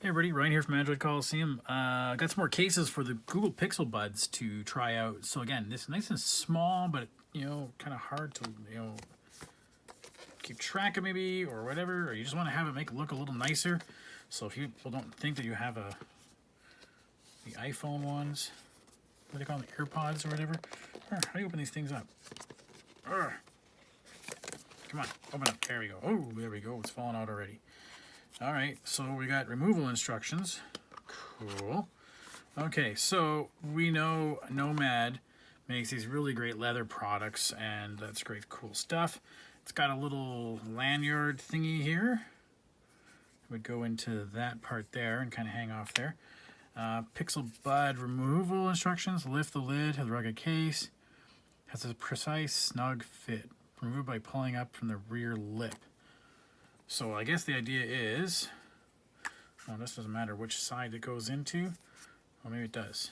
Hey everybody, Ryan here from Android Coliseum. Got some more cases for the Google Pixel Buds to try out. So again, this is nice and small, but kind of hard to keep track of maybe or whatever, or you just want to have it make it look a little nicer. So if people don't think that you have the iPhone ones, what do they call them, the AirPods or whatever? How do you open these things up? Come on, open up. There we go. Oh, there we go. It's falling out already. All right, so we got removal instructions. Cool. Okay, so we know Nomad makes these really great leather products, and that's great, cool stuff. It's got a little lanyard thingy here. It would go into that part there and kind of hang off there. Pixel Bud removal instructions. Lift the lid, has a rugged case. Has a precise, snug fit. Removed by pulling up from the rear lip. So I guess the idea is, well, this doesn't matter which side it goes into. Well, maybe it does.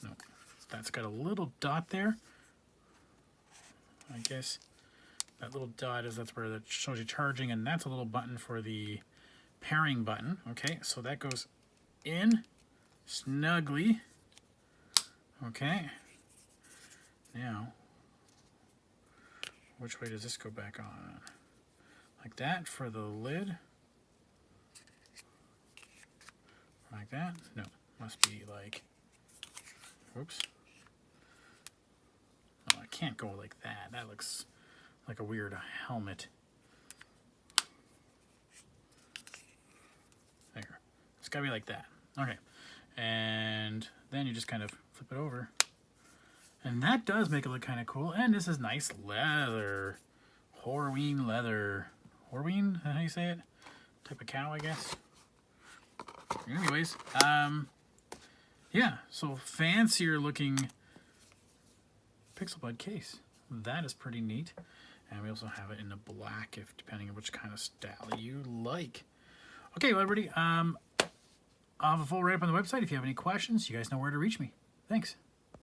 No, that's got a little dot there. I guess that little dot that's where that shows you charging, and that's a little button for the pairing button. Okay, so that goes in snugly. Okay. Now, which way does this go back on? Like that for the lid. Like that? No, must be like, whoops. Oh, I can't go like that. That looks like a weird helmet. There. It's gotta be like that. Okay. And then you just kind of flip it over. And that does make it look kind of cool. And this is nice leather. Horween leather. Horween? Is that how you say it? Type of cow, I guess. Anyways, yeah, so fancier looking Pixel Bud case. That is pretty neat. And we also have it in the black, if depending on which kind of style you like. Okay, well, everybody, I'll have a full write-up on the website. If you have any questions, you guys know where to reach me. Thanks.